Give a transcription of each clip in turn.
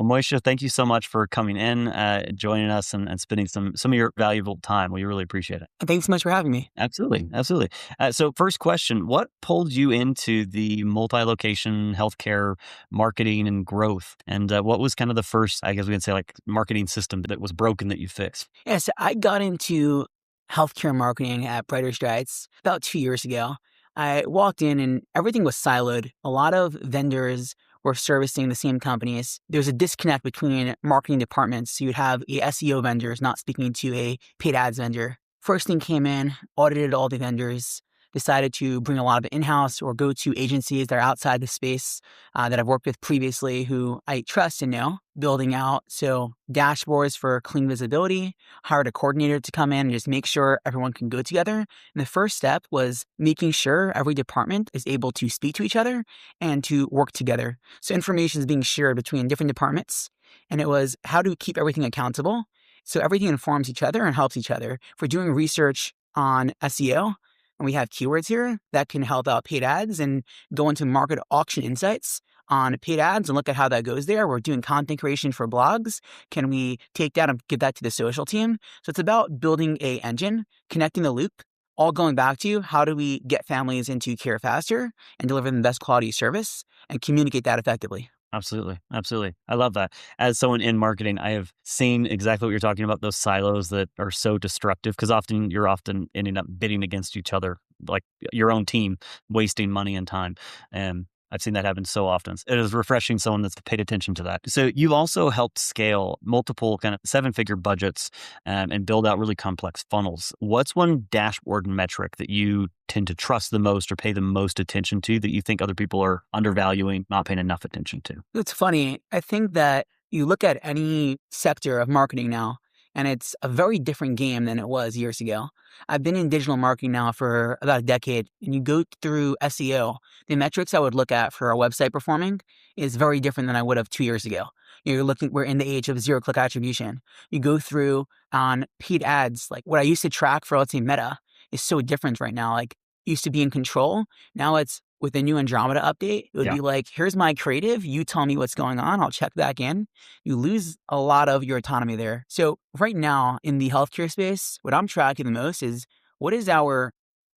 Well, Moishe, thank you so much for coming in, joining us and spending some of your valuable time. We really appreciate it. And thanks so much for having me. Absolutely. Absolutely. So first question, what pulled you into the multi-location healthcare marketing and growth? And what was kind of the first, I guess we could say, like marketing system that was broken that you fixed? Yes, I got into healthcare marketing at Brighter Strides about 2 years ago. I walked in and everything was siloed. A lot of vendors were servicing the same companies. There was a disconnect between marketing departments. You'd have a SEO vendors not speaking to a paid ads vendor. First thing came in, audited all the vendors, decided to bring a lot of it in-house or go to agencies that are outside the space that I've worked with previously who I trust and know, building out dashboards for clean visibility, hired a coordinator to come in and just make sure everyone can go together. And the first step was making sure every department is able to speak to each other and to work together. So information is being shared between different departments. And it was how to keep everything accountable so everything informs each other and helps each other. If we're doing research on SEO, and we have keywords here that can help out paid ads and go into market auction insights on paid ads and look at how that goes there. We're doing content creation for blogs. Can we take that and give that to the social team? So it's about building a engine, connecting the loop, all going back to how do we get families into care faster and deliver them the best quality service and communicate that effectively. Absolutely. Absolutely. I love that. As someone in marketing, I have seen exactly what you're talking about, those silos that are so destructive because you're often ending up bidding against each other, like your own team, wasting money and time. And I've seen that happen so often. It is refreshing someone that's paid attention to that. So you've also helped scale multiple kind of 7-figure budgets and build out really complex funnels. What's one dashboard metric that you tend to trust the most or pay the most attention to that you think other people are undervaluing, not paying enough attention to? It's funny. I think that you look at any sector of marketing now, and it's a very different game than it was years ago. I've been in digital marketing now for about a decade, and you go through SEO, the metrics I would look at for a website performing is very different than I would have 2 years ago. We're in the age of zero-click attribution. You go through on paid ads, like what I used to track for, let's say, Meta is so different right now. Like used to be in control. Now it's with the new Andromeda update, it would be like, here's my creative. You tell me what's going on. I'll check back in. You lose a lot of your autonomy there. So right now in the healthcare space, what I'm tracking the most is what is our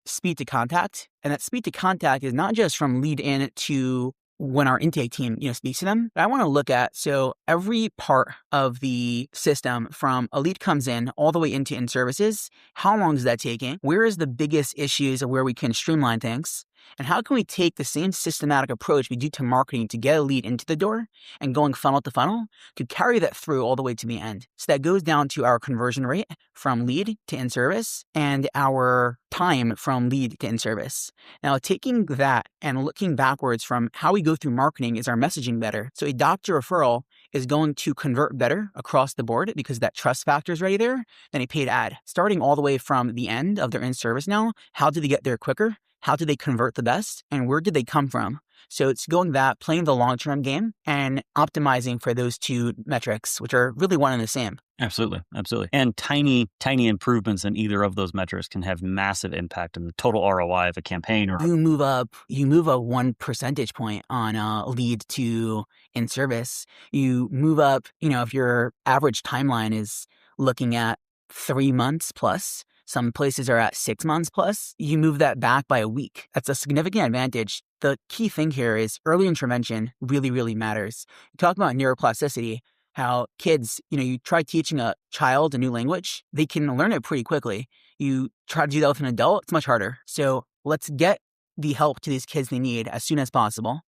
speed to contact? And that speed to contact is not just from lead in to when our intake team, speaks to them. But I want to look at, so every part of the system from a lead comes in all the way into in services, how long is that taking? Where is the biggest issues of where we can streamline things? And how can we take the same systematic approach we do to marketing to get a lead into the door and going funnel to funnel to carry that through all the way to the end? So that goes down to our conversion rate from lead to in-service and our time from lead to in-service. Now, taking that and looking backwards from how we go through marketing, is our messaging better? So a doctor referral is going to convert better across the board because that trust factor is ready there than a paid ad. Starting all the way from the end of their in-service now, how do they get there quicker? How do they convert the best? And where did they come from? So it's going that, playing the long-term game and optimizing for those two metrics, which are really one and the same. Absolutely. Absolutely. And tiny improvements in either of those metrics can have massive impact on the total ROI of a campaign. Or you move a 1 percentage point on a lead to in service. You move up, if your average timeline is looking at 3 months plus, some places are at 6 months plus, you move that back by a week. That's a significant advantage. The key thing here is early intervention really, really matters. You talk about neuroplasticity, how kids, you try teaching a child a new language, they can learn it pretty quickly. You try to do that with an adult, it's much harder. So let's get the help to these kids they need as soon as possible.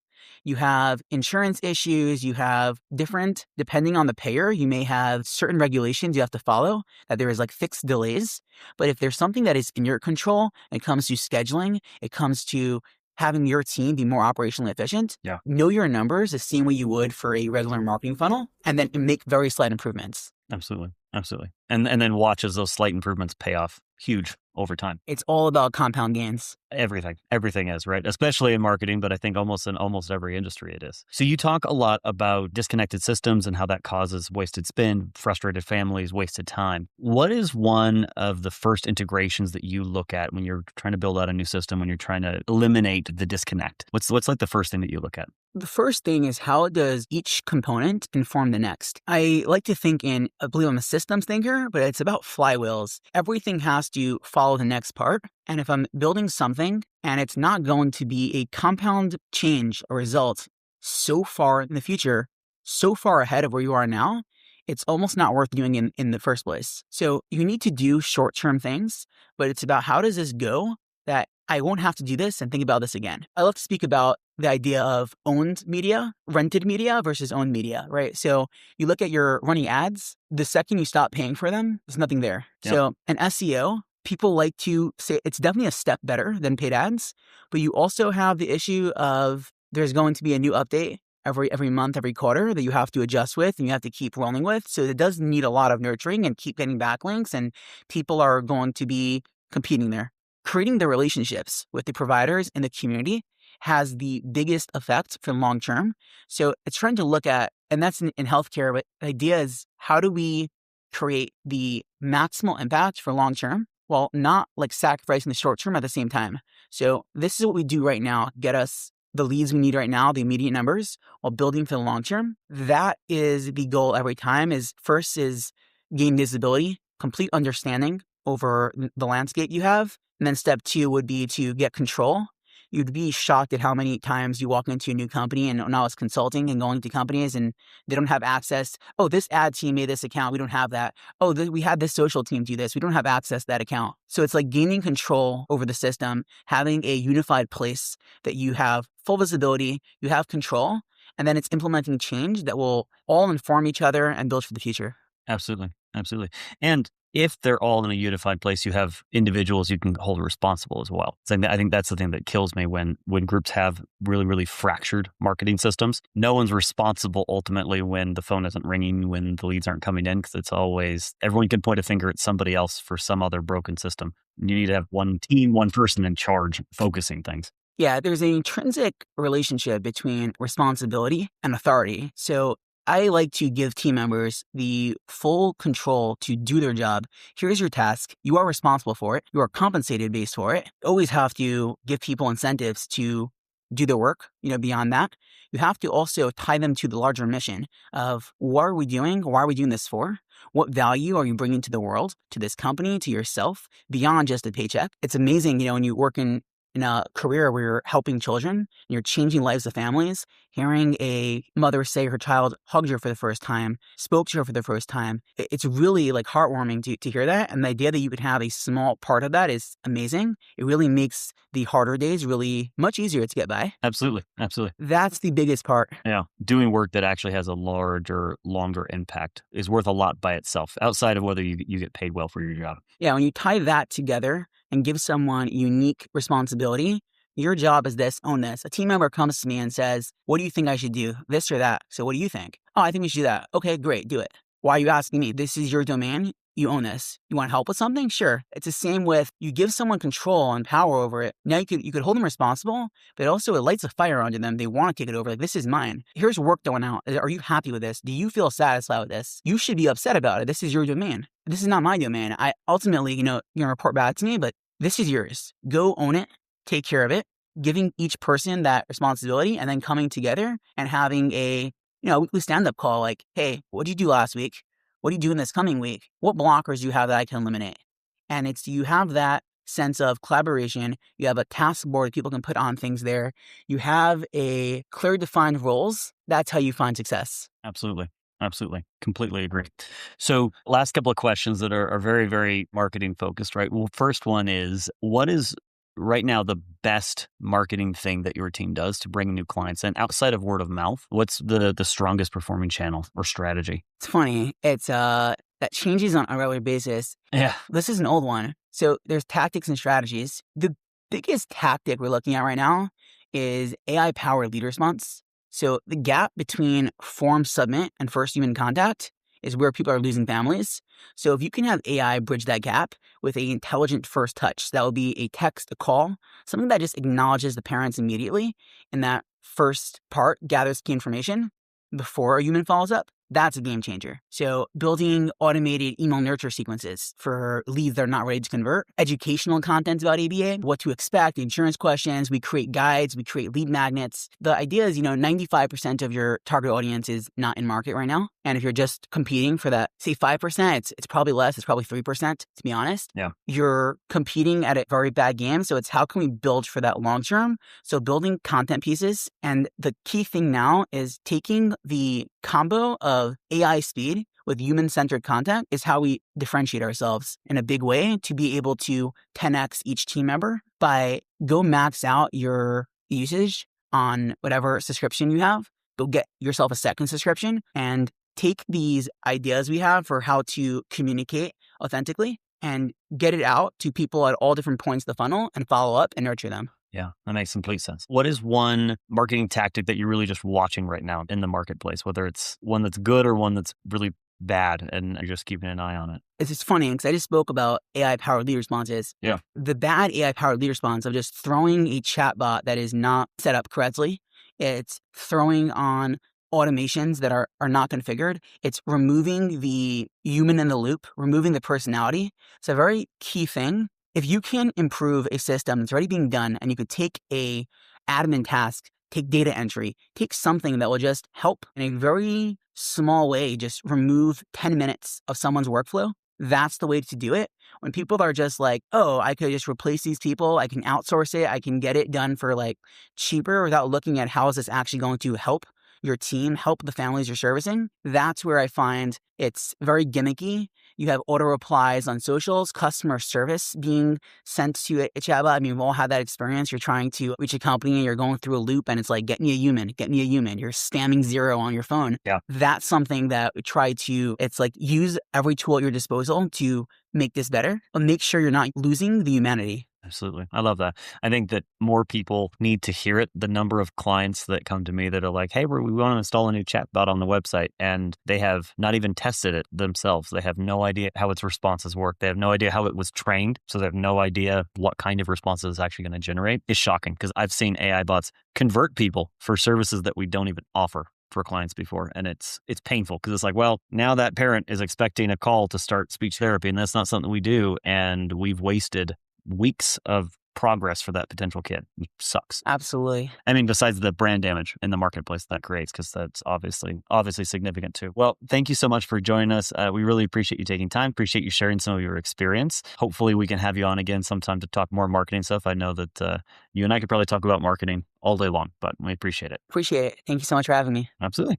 You have insurance issues, you have depending on the payer, you may have certain regulations you have to follow, that there is like fixed delays. But if there's something that is in your control, it comes to scheduling, it comes to having your team be more operationally efficient, know your numbers the same way you would for a regular marketing funnel, and then make very slight improvements. Absolutely. Absolutely. And then watch as those slight improvements pay off huge over time. It's all about compound gains. Everything is, right? Especially in marketing, but I think almost in almost every industry it is. So you talk a lot about disconnected systems and how that causes wasted spend, frustrated families, wasted time. What is one of the first integrations that you look at when you're trying to build out a new system, when you're trying to eliminate the disconnect? What's like the first thing that you look at? The first thing is, how does each component inform the next? I like to think I believe I'm a systems thinker, but it's about flywheels. Everything has to follow the next part. And if I'm building something and it's not going to be a compound change or result so far in the future, so far ahead of where you are now, it's almost not worth doing in the first place. So you need to do short-term things, but it's about, how does this go that I won't have to do this and think about this again. I love to speak about the idea of owned media, rented media versus owned media, right? So you look at your running ads, the second you stop paying for them, there's nothing there. Yep. So an SEO, people like to say it's definitely a step better than paid ads, but you also have the issue of there's going to be a new update every month, every quarter that you have to adjust with and you have to keep rolling with. So it does need a lot of nurturing and keep getting backlinks, and people are going to be competing there. Creating the relationships with the providers and the community has the biggest effect for long term. So it's trying to look at, and that's in healthcare, but the idea is, how do we create the maximal impact for long term while not like sacrificing the short term at the same time? So this is what we do right now, get us the leads we need right now, the immediate numbers, while building for the long term. That is the goal every time. First is gain visibility, complete understanding over the landscape you have. And then step 2 would be to get control. You'd be shocked at how many times you walk into a new company, and now it's consulting and going to companies and they don't have access. Oh, this ad team made this account. We don't have that. Oh, we had this social team do this. We don't have access to that account. So it's like gaining control over the system, having a unified place that you have full visibility, you have control, and then it's implementing change that will all inform each other and build for the future. Absolutely. Absolutely. And if they're all in a unified place, you have individuals you can hold responsible as well. So I think that's the thing that kills me when groups have really, really fractured marketing systems. No one's responsible ultimately when the phone isn't ringing, when the leads aren't coming in, because it's always, everyone can point a finger at somebody else for some other broken system. You need to have one team, one person in charge, focusing things. Yeah, there's an intrinsic relationship between responsibility and authority. So I like to give team members the full control to do their job. Here's your task. You are responsible for it. You are compensated based for it. You always have to give people incentives to do their work. Beyond that, you have to also tie them to the larger mission of, what are we doing? Why are we doing this for? What value are you bringing to the world, to this company, to yourself, beyond just a paycheck? It's amazing, when you work in a career where you're helping children and you're changing lives of families, hearing a mother say her child hugged her for the first time, spoke to her for the first time, it's really like heartwarming to hear that. And the idea that you could have a small part of that is amazing. It really makes the harder days really much easier to get by. Absolutely. Absolutely. That's the biggest part. Yeah. Doing work that actually has a larger, longer impact is worth a lot by itself, outside of whether you get paid well for your job. Yeah. When you tie that together and give someone unique responsibility, your job is this, own this. A team member comes to me and says, what do you think I should do? This or that. So what do you think? Oh, I think we should do that. Okay, great. Do it. Why are you asking me? This is your domain. You own this. You want help with something? Sure. It's the same with, you give someone control and power over it. Now you could hold them responsible, but also it lights a fire under them. They want to take it over. Like, this is mine. Here's work going out. Are you happy with this? Do you feel satisfied with this? You should be upset about it. This is your domain. This is not my domain. I ultimately, you're going to report back to me, but this is yours. Go own it. Take care of it. Giving each person that responsibility, and then coming together and having a weekly stand-up call, like, hey, what did you do last week? What are you doing this coming week? What blockers do you have that I can eliminate? And you have that sense of collaboration. You have a task board people can put on things there. You have a clear defined roles. That's how you find success. Absolutely. Absolutely. Completely agree. So last couple of questions that are very, very marketing focused, right? Well, first one is, what is right now the best marketing thing that your team does to bring new clients in outside of word of mouth? What's the strongest performing channel or strategy? It's funny. It's that changes on a regular basis. Yeah. This is an old one. So there's tactics and strategies. The biggest tactic we're looking at right now is AI-powered lead response. So the gap between form submit and first human contact is where people are losing families. So if you can have AI bridge that gap with an intelligent first touch, that will be a text, a call, something that just acknowledges the parents immediately, and that first part gathers key information before a human follows up. That's a game changer. So building automated email nurture sequences for leads that are not ready to convert, educational content about ABA, what to expect, insurance questions. We create guides, we create lead magnets. The idea is, 95% of your target audience is not in market right now. And if you're just competing for that, say 5%, it's probably less, it's probably 3%, to be honest. Yeah. You're competing at a very bad game. So it's how can we build for that long term? So building content pieces. And the key thing now is taking the combo of AI speed with human-centered content is how we differentiate ourselves in a big way to be able to 10x each team member by go max out your usage on whatever subscription you have. Go get yourself a second subscription and take these ideas we have for how to communicate authentically and get it out to people at all different points of the funnel and follow up and nurture them. Yeah, that makes complete sense. What is one marketing tactic that you're really just watching right now in the marketplace, whether it's one that's good or one that's really bad and you're just keeping an eye on it? It's just funny because I just spoke about AI-powered lead responses. Yeah. The bad AI-powered lead response of just throwing a chatbot that is not set up correctly. It's throwing on automations that are not configured. It's removing the human in the loop, removing the personality. It's a very key thing. If you can improve a system that's already being done and you could take a admin task, take data entry, take something that will just help in a very small way, just remove 10 minutes of someone's workflow, that's the way to do it. When people are just like, oh, I could just replace these people, I can outsource it, I can get it done for like cheaper without looking at how is this actually going to help your team, help the families you're servicing, that's where I find it's very gimmicky. You have auto replies on socials, customer service being sent to a chatbot. I mean, we've all had that experience. You're trying to reach a company and you're going through a loop and it's like, get me a human, get me a human. You're spamming 0 on your phone. Yeah. That's something that we try to, it's like use every tool at your disposal to make this better, but make sure you're not losing the humanity. Absolutely. I love that. I think that more people need to hear it. The number of clients that come to me that are like, hey, we want to install a new chatbot on the website, and they have not even tested it themselves. They have no idea how its responses work. They have no idea how it was trained. So they have no idea what kind of responses it's actually going to generate. It's shocking because I've seen AI bots convert people for services that we don't even offer for clients before. And it's painful because it's like, well, now that parent is expecting a call to start speech therapy, and that's not something we do. And we've wasted weeks of progress for that potential kid. It sucks. Absolutely. I mean, besides the brand damage in the marketplace that creates, because that's obviously significant too. Well, thank you so much for joining us. We really appreciate you taking time. Appreciate you sharing some of your experience. Hopefully we can have you on again sometime to talk more marketing stuff. I know that you and I could probably talk about marketing all day long, but we appreciate it. Appreciate it. Thank you so much for having me. Absolutely.